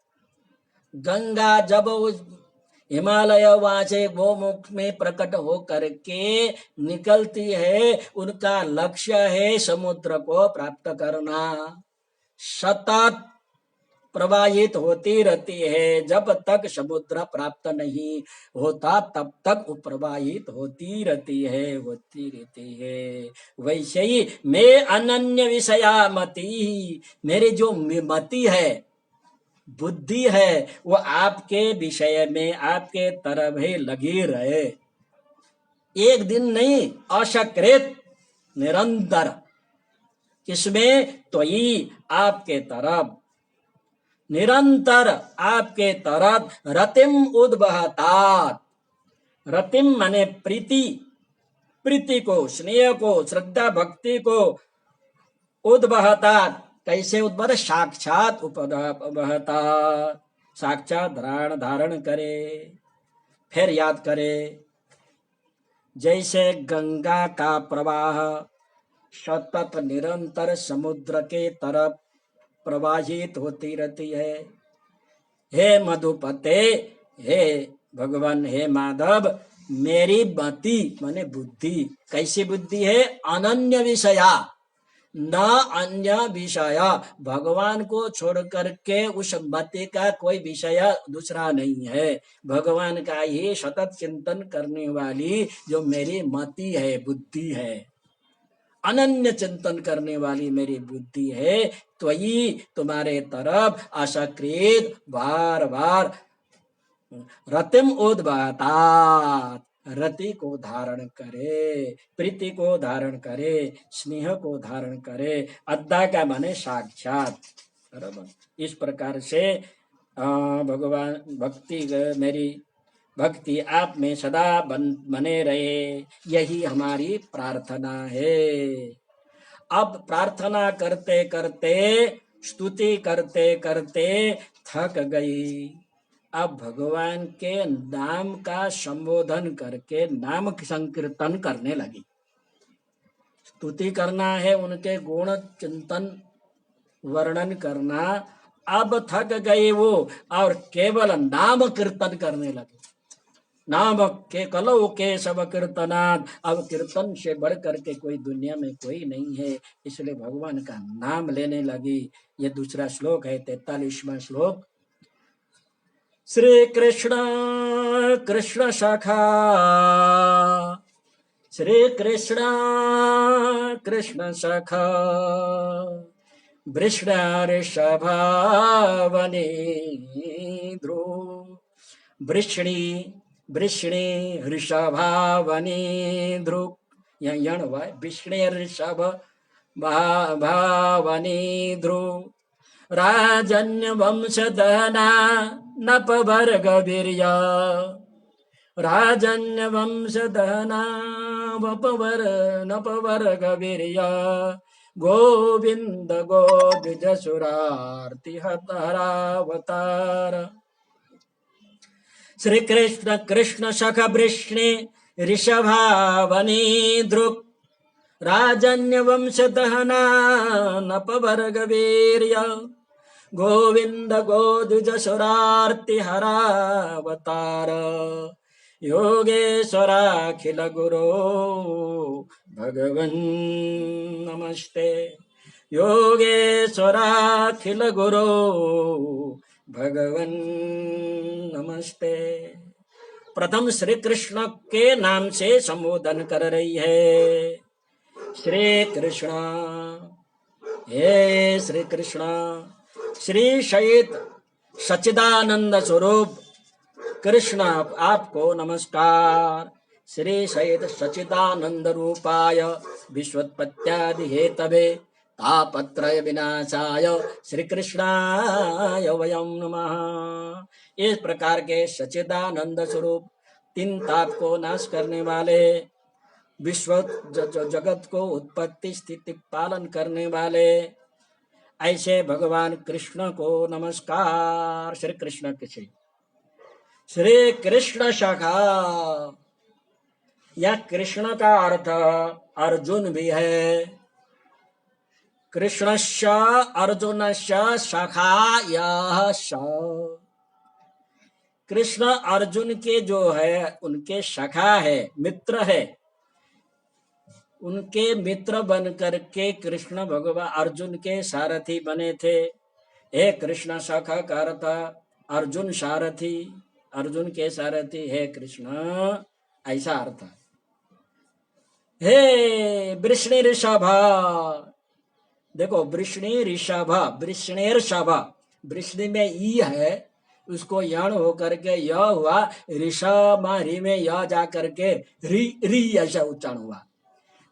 गंगा जब उस हिमालय वहां से गोमुख में प्रकट हो करके निकलती है, उनका लक्ष्य है समुद्र को प्राप्त करना, सतत प्रवाहित होती रहती है। जब तक समुद्र प्राप्त नहीं होता तब तक वो प्रवाहित होती रहती है, होती रहती है। वैसे ही मैं अनन्य विषया मति, मेरी जो मति है, बुद्धि है, वो आपके विषय में आपके तरफ ही लगी रहे, एक दिन नहीं, असकृत, निरंतर। किसमें? त्वयि, आपके तरफ, निरंतर आपके तरफ। रतिम उद्वहतात, रतिम माने प्रीति, प्रीति को, स्नेह को, श्रद्धा भक्ति को, उद्वहतात कैसे उद्भव? साक्षात उपवहता, साक्षात धारण करे, फिर याद करे। जैसे गंगा का प्रवाह सतत निरंतर समुद्र के तरफ प्रवाहित होती रहती है। हे मधुपते, हे भगवान, हे माधव, मेरी मति माने बुद्धि, कैसी बुद्धि है? अनन्य विषया, न अन्य विषय, भगवान को छोड़ करके उस मति का कोई विषय दूसरा नहीं है। भगवान का ही सतत चिंतन करने वाली जो मेरी मति है, बुद्धि है, अनन्य चिंतन करने वाली मेरी बुद्धि है, त्वयि, तुम्हारे तरफ, असकृत, बार बार, रतिम उद्वहतात, रति को धारण करे, प्रीति को धारण करे, स्नेह को धारण करे, अद्दा का माने साक्षात, बराबर। इस प्रकार से भगवान भक्ति, मेरी भक्ति आप में सदा बने रहे, यही हमारी प्रार्थना है। अब प्रार्थना करते करते, स्तुति करते करते थक गई, अब भगवान के नाम का संबोधन करके नाम संकीर्तन करने लगी। स्तुति करना है, उनके गुण चिंतन वर्णन करना, अब थक गए वो और केवल नाम कीर्तन करने लगे। नाम के कलो के सब कीर्तनात्, अब कीर्तन से बढ़ करके कोई दुनिया में कोई नहीं है, इसलिए भगवान का नाम लेने लगी। ये दूसरा श्लोक है, 43वां श्लोक। श्री कृष्ण कृष्ण सखा, श्री कृष्ण कृष्ण सखा, वृषण ऋषभावनी ध्रुव, वृषणी वृषणी ऋषभावनी ध्रुव, यहाँ यण हुआ है, वृषणे ऋषभ भावनी ध्रुव, राजन्य वंशदहना नपवर्ग वीर्य, राजन्य वंशदहना नपवर्ग वीर्य, गोविंद गोद्विज सुरार्ति हरावतार। श्री कृष्ण कृष्ण सख वृष्णे ऋषभावनी ध्रुव, राजन्य वंश दहना नपवर्ग वीर्य, गोविंद गोद्विज सुरार्ति हरावतार। योगेश्वराखिल गुरो भगवन् नमस्ते। योगेश्वराखिल गुरो भगवन् नमस्ते। प्रथम श्री कृष्ण के नाम से संबोधन कर रही है। श्री कृष्ण, हे श्री कृष्ण, श्री शयित सच्चिदानंद स्वरूप कृष्ण आपको नमस्कार। श्री शयित सच्चिदानंद रूपाय विश्वोत्पत्त्यादि हेतवे तापत्रय विनाशाय श्री कृष्णाय वयं नमः। इस प्रकार के सच्चिदानंद स्वरूप, तीन ताप को नाश करने वाले, विश्व जगत को उत्पत्ति स्थिति पालन करने वाले, ऐसे भगवान कृष्ण को नमस्कार। श्री कृष्ण के श्री कृष्ण शाखा, या कृष्ण का अर्थ अर्जुन भी है। कृष्णस्य अर्जुनस्य शाखा यह कृष्ण अर्जुन के जो है उनके शाखा है, मित्र है। उनके मित्र बन करके कृष्ण भगवान अर्जुन के सारथी बने थे। हे कृष्ण शाखा का अर्थ अर्जुन सारथी, अर्जुन के सारथी है कृष्ण, ऐसा अर्थ। हे वृष्णि ऋषभ, देखो वृष्णि ऋषभ, वृष्णिर्षभ, वृष्णि में ई है, उसको यण होकर के य हुआ, ऋषभ रि में य जा करके री ऐसा उच्चारण हुआ।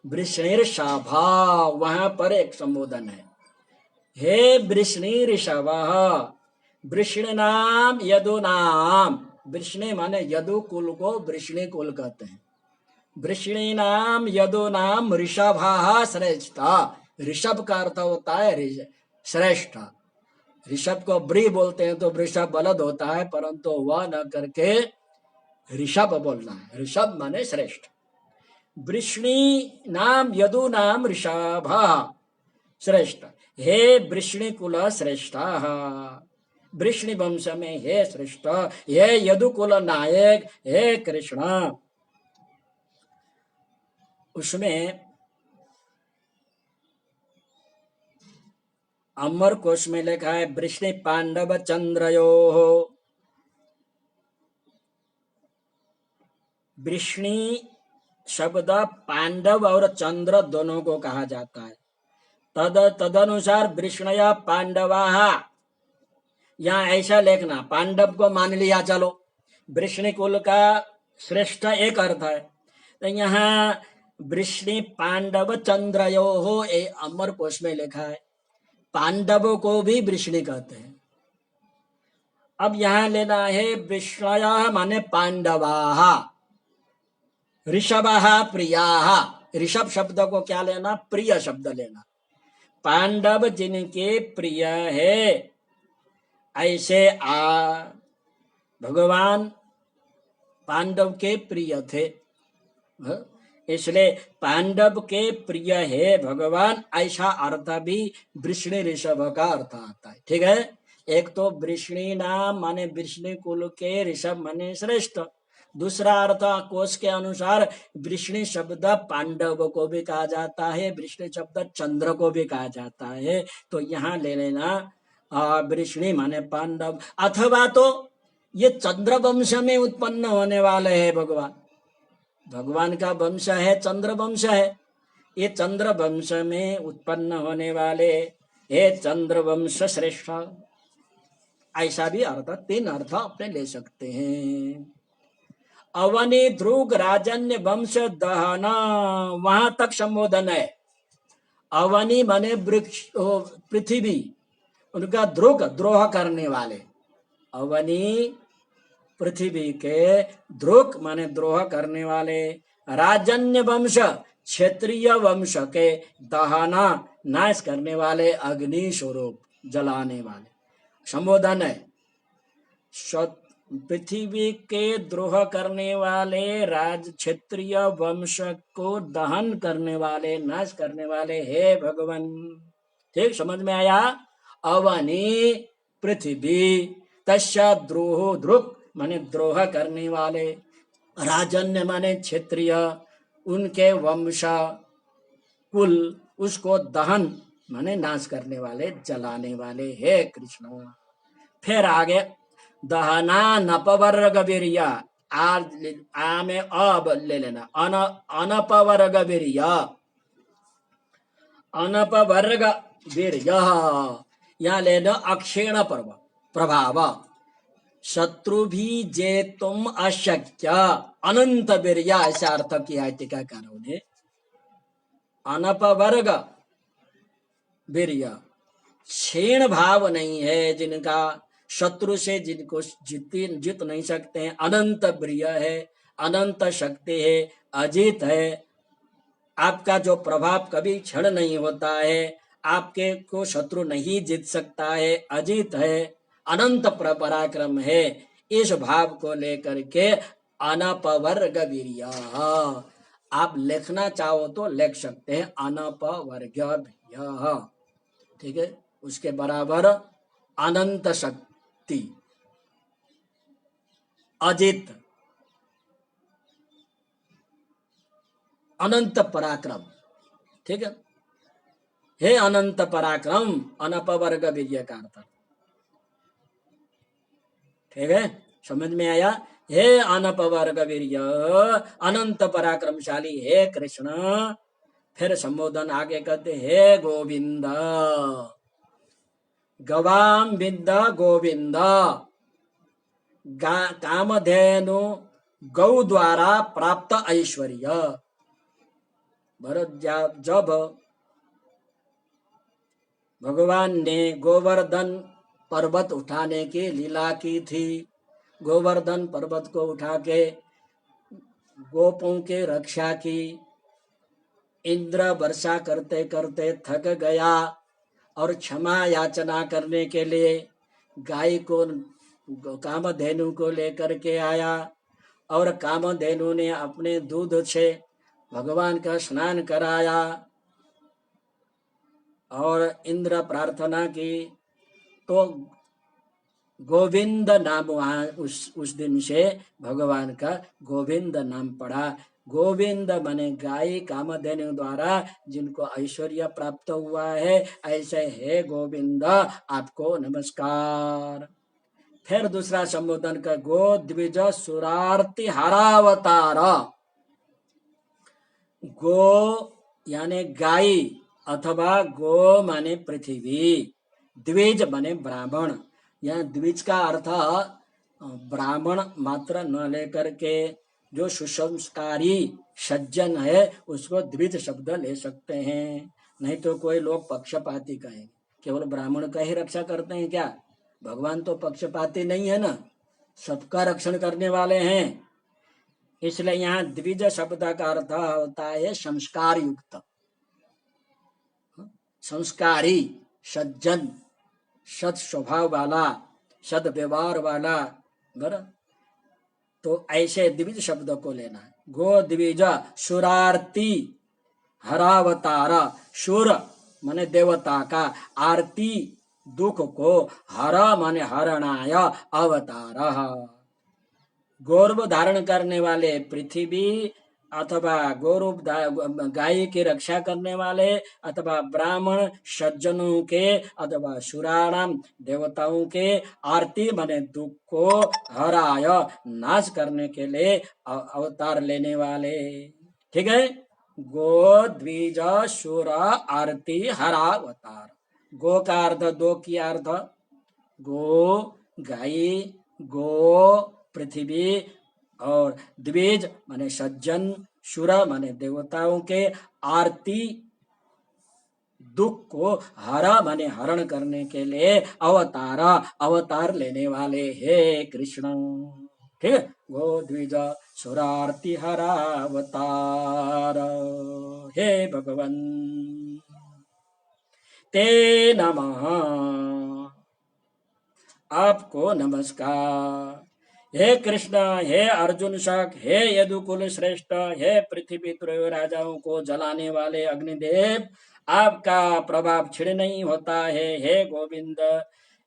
वृष्णिर्षभा, वहां पर एक संबोधन है। हे वृष्णि ऋषभ, वृष्णि नाम यदु नाम, वृष्णि माने यदु कुल को वृष्णि कुल कहते हैं। वृष्णि नाम यदु नाम ऋषभा श्रेष्ठ, ऋषभ का अर्थ होता है श्रेष्ठ। ऋषभ को ब्री बोलते हैं तो वृषभ बलद होता है, परंतु वह न करके ऋषभ बोलना है। ऋषभ माने श्रेष्ठ। वृष्णि नाम यदु नाम ऋषभ श्रेष्ठ, हे वृष्णि कुल श्रेष्ठ, वृष्णि वंश में हे श्रेष्ठ, हे यदुकुल नायक, हे कृष्ण। उसमें अमर कोश में लिखा है वृष्णि पांडव चंद्रयो। वृष्णि शब्द पांडव और चंद्र दोनों को कहा जाता है। तदनुसार वृष्णया पांडवा, यहाँ ऐसा लिखना, पांडव को मान लिया चलो, वृष्णि कुल का श्रेष्ठ एक अर्थ है, तो यहाँ वृष्णि पांडव चंद्रयो हो, अमर कोश में लिखा है। पांडवों को भी वृष्णि कहते हैं। अब यहां लेना है वृष्णया माने पांडवा, ऋषभा प्रिया, ऋषभ शब्द को क्या लेना, प्रिय शब्द लेना। पांडव जिनके प्रिय है, ऐसे भगवान पांडव के प्रिय थे, इसलिए पांडव के प्रिय है भगवान, ऐसा अर्थ भी वृष्णि ऋषभ का अर्थ आता है। ठीक है, एक तो वृष्णि नाम माने वृष्णि कुल के, ऋषभ माने श्रेष्ठ। दूसरा अर्थ कोश के अनुसार वृष्णि शब्द पांडव को भी कहा जाता है, वृष्णि शब्द चंद्र को भी कहा जाता है। तो यहाँ ले लेना वृष्णि माने पांडव, अथवा तो ये चंद्र वंश में उत्पन्न होने वाले है भगवान। भगवान का वंश है चंद्र वंश है, ये चंद्र वंश में उत्पन्न होने वाले हे चंद्र वंश श्रेष्ठ, ऐसा भी अर्थ, तीन अर्थ अपने ले सकते हैं। अवनी ध्रुग राजन्य वंश दहना, वहां तक संबोधन है। अवनी माने वृक्ष पृथ्वी, उनका ध्रुग द्रोह करने वाले, अवनी पृथ्वी के, ध्रुक माने द्रोह करने वाले, राजन्य वंश क्षेत्रीय वंश के, दहना नाश करने वाले, अग्नि स्वरूप जलाने वाले, संबोधन है। पृथ्वी के द्रोह करने वाले, राज क्षेत्रीय वंश को दहन करने वाले, नाश करने वाले हे भगवान। ठीक समझ में आया? अवनी पृथ्वी, तस्या द्रोह, ध्रुक माने द्रोह करने वाले, राजन्य माने क्षेत्रीय, उनके वंश कुल, उसको दहन माने नाश करने वाले, जलाने वाले हे कृष्ण। फिर आगे दहना नपवर्ग वीर्य, आ में अब ले लेना, अनपवर्ग वीर्य, अनपवर्ग वीर्य, यहाँ लेना अक्षीण प्रभाव, शत्रु भी जे तुम अशक्य, अनंत वीर्य, ऐसा अर्थ किया है टीकाकारों ने। अनपवर्ग वीर्य, क्षीण भाव नहीं है जिनका, शत्रु से जिनको जीत नहीं सकते हैं, अनंत वीर्य है, अनंत शक्ति है, अजीत है, आपका जो प्रभाव कभी क्षण नहीं होता है, आपके को शत्रु नहीं जीत सकता है, अजीत है, अनंत पराक्रम है, इस भाव को लेकर के अनपवर्ग वीर्य, आप लिखना चाहो तो लिख सकते हैं अनपवर्ग वीर्य, ठीक है। उसके बराबर अनंत शक्ति, अजित, अनंत पराक्रम, ठीक है। हे अनंत पराक्रम, अनपवर्ग वीर्य का अर्थ, ठीक है, समझ में आया। हे अनपवर्ग वीर्य, अनंत पराक्रमशाली हे कृष्ण। फिर संबोधन आगे कहते हे गोविंद, गवाम विद्द गोविंद, कामधेनु गौ द्वारा प्राप्त ऐश्वर्य। भरत जब भगवान ने गोवर्धन पर्वत उठाने की लीला की थी, गोवर्धन पर्वत को उठा के गोपों के रक्षा की, इंद्र वर्षा करते करते थक गया और क्षमा याचना करने के लिए गाय को, कामधेनु को लेकर के आया, और कामधेनु ने अपने दूध से भगवान का स्नान कराया, और इंद्र प्रार्थना की, तो गोविंद नाम वहां उस दिन से भगवान का गोविंद नाम पड़ा। गोविंद माने गाय, कामधेनु द्वारा जिनको ऐश्वर्य प्राप्त हुआ है, ऐसे हे गोविंद आपको नमस्कार। फिर दूसरा संबोधन का गो द्विज सुरार्ति हरावतार, गो यानी गाय अथवा गो माने पृथ्वी, द्विज माने ब्राह्मण। यहाँ द्विज का अर्थ ब्राह्मण मात्र न लेकर के जो सुसंस्कारी सज्जन है उसको द्विज शब्द ले सकते हैं, नहीं तो कोई लोग पक्षपाती कहेंगे, केवल ब्राह्मण का ही रक्षा करते हैं क्या? भगवान तो पक्षपाती नहीं है ना, सबका रक्षण करने वाले हैं। इसलिए यहाँ द्विज शब्द का अर्थ होता है संस्कार युक्त, संस्कारी, सज्जन, सद स्वभाव वाला, सद व्यवहार वाला, बराबर। तो ऐसे द्विज शब्द को लेना है। गो द्विज सुरार्ती हरावतारा, सुर माने देवता का, आरती दुख को, हर माने हरणाय अवतार, गौरव धारण करने वाले पृथ्वी अथवा गौरव गाय की रक्षा करने वाले, अथवा ब्राह्मण सज्जनों के, अथवा सुराणाम देवताओं के, आरती माने दुख को, हराय नाश करने के लिए अवतार लेने वाले, ठीक है। गो द्विज सुर आरती हरा अवतार। गो का अर्थ दो की अर्थ, गो गाय, गो पृथ्वी, और द्विज माने सज्जन, सुर माने देवताओं के, आरती दुख को, हरा माने हरण करने के लिए अवतार, अवतार लेने वाले हे कृष्ण, ठीक है। गो द्विज सुरार्ति हरा अवतार हे भगवन ते नमः, आपको नमस्कार। हे कृष्ण, हे अर्जुन शक, हे यदुकुल श्रेष्ठ, हे पृथ्वी त्रय राजाओं को जलाने वाले अग्निदेव, आपका प्रभाव क्षीण नहीं होता है। हे गोविंद,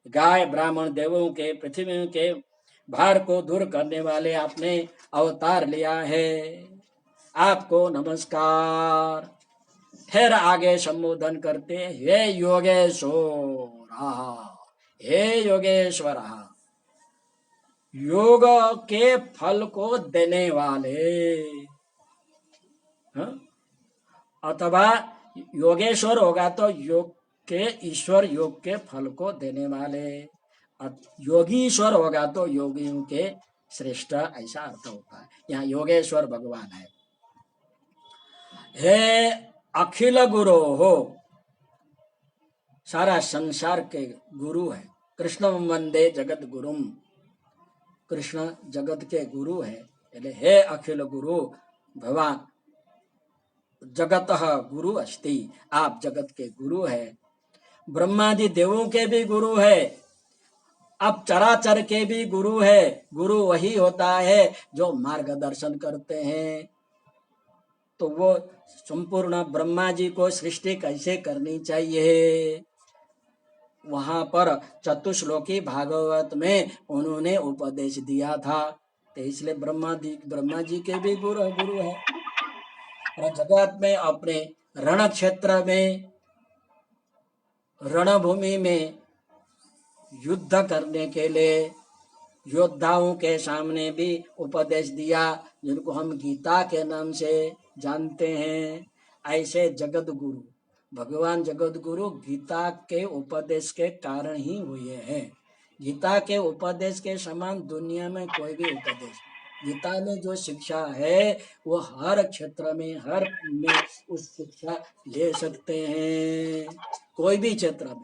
गाय ब्राह्मण देवों के, पृथ्वी के भार को दूर करने वाले आपने अवतार लिया है, आपको नमस्कार। फिर आगे संबोधन करते हैं, हे योगेश्वर, हे योगेश्वर, योग के फल को देने वाले, हाँ? अथवा योगेश्वर होगा तो योग के ईश्वर, योग के फल को देने वाले। योगीश्वर होगा तो योगियों के श्रेष्ठ, ऐसा अर्थ होता है। यहाँ योगेश्वर भगवान है। हे अखिल गुरु हो, सारा संसार के गुरु है। कृष्ण वंदे जगत गुरुम, कृष्ण जगत के गुरु है। हे अखिल गुरु भगवान, जगत गुरु अस्ति, आप जगत के गुरु है। ब्रह्मादि देवों के भी गुरु है, अब चराचर के भी गुरु है। गुरु वही होता है जो मार्गदर्शन करते हैं। तो वो संपूर्ण ब्रह्मा जी को सृष्टि कैसे करनी चाहिए, वहां पर चतुश्लोकी भागवत में उन्होंने उपदेश दिया था। तो इसलिए ब्रह्मा जी के भी गुरु है। और जगत में अपने रण क्षेत्र में, रणभूमि में युद्ध करने के लिए योद्धाओं के सामने भी उपदेश दिया, जिनको हम गीता के नाम से जानते हैं। ऐसे जगत गुरु, भगवान जगत गुरु गीता के उपदेश के कारण ही हुए हैं। गीता के उपदेश के समान दुनिया में कोई भी उपदेश, गीता में जो शिक्षा है वो हर क्षेत्र में, हर में उस शिक्षा ले सकते हैं। कोई भी क्षेत्र में,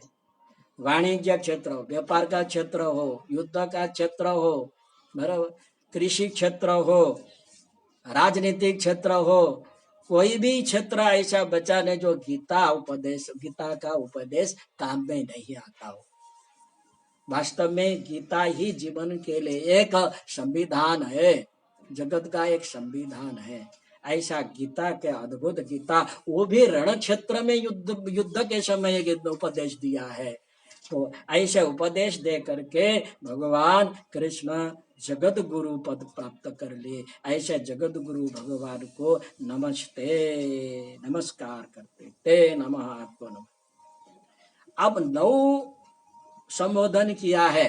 वाणिज्य क्षेत्र हो, व्यापार का क्षेत्र हो, युद्ध का क्षेत्र हो, बराबर, कृषि क्षेत्र हो, राजनीतिक क्षेत्र हो, कोई भी क्षेत्र ऐसा बचा नहीं जो गीता का उपदेश काम में नहीं आता हो। वास्तव में गीता ही जीवन के लिए एक संविधान है, जगत का एक संविधान है। ऐसा गीता के अद्भुत गीता, वो भी रण क्षेत्र में युद्ध के समय उपदेश दिया है। तो ऐसे उपदेश दे करके भगवान कृष्ण जगत गुरु पद प्राप्त कर लिए। ऐसे जगत गुरु भगवान को नमस्ते, नमस्कार करते, ते नमः, आपको नमः। अब 9 संबोधन किया है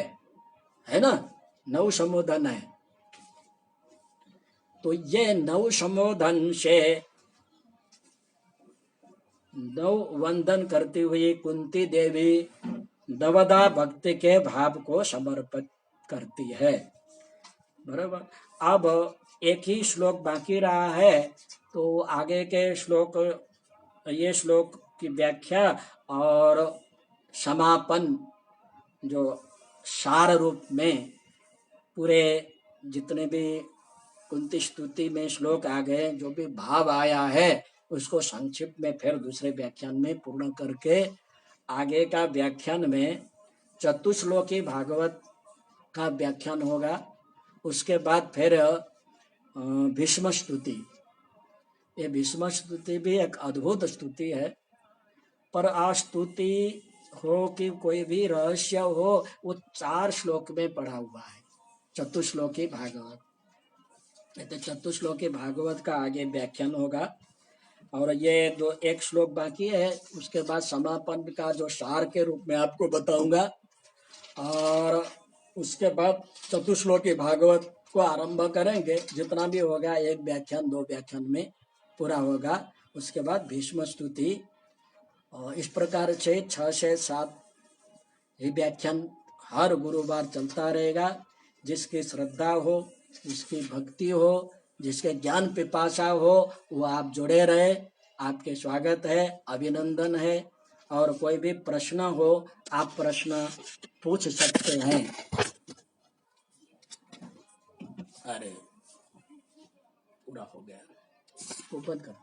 ना, 9 संबोधन है। तो ये 9 संबोधन से 9 वंदन करती हुई कुंती देवी नवदा भक्ति के भाव को समर्पित करती है, बराबर। अब एक ही श्लोक बाकी रहा है, तो आगे के श्लोक, ये श्लोक की व्याख्या और समापन, जो सार रूप में पूरे जितने भी कुंती स्तुति में श्लोक आ गए, जो भी भाव आया है उसको संक्षिप्त में फिर दूसरे व्याख्यान में पूर्ण करके आगे का व्याख्यान में चतुश्लोकी भागवत का व्याख्यान होगा। उसके बाद फिर भीष्म स्तुति। ये भीष्म स्तुति भी एक अद्भुत स्तुति है, पर स्तुति हो कि कोई भी रहस्य हो, वो 4 श्लोक में पढ़ा हुआ है, चतुश्लोकी भागवत। तो चतुश्लोकी भागवत का आगे व्याख्यान होगा। और ये एक श्लोक बाकी है, उसके बाद समापन का जो सार के रूप में आपको बताऊंगा। और उसके बाद चतुश्लोकी भागवत को आरंभ करेंगे, जितना भी होगा 1 व्याख्यान 2 व्याख्यान में पूरा होगा। उसके बाद भीष्म स्तुति, और इस प्रकार से 6 से 7 ये व्याख्यान हर गुरुवार चलता रहेगा। जिसकी श्रद्धा हो, जिसकी भक्ति हो, जिसके ज्ञान पिपासा हो, वो आप जुड़े रहे। आपके स्वागत है, अभिनंदन है। और कोई भी प्रश्न हो, आप प्रश्न पूछ सकते हैं। अरे पूरा हो गया, ऊपर कर।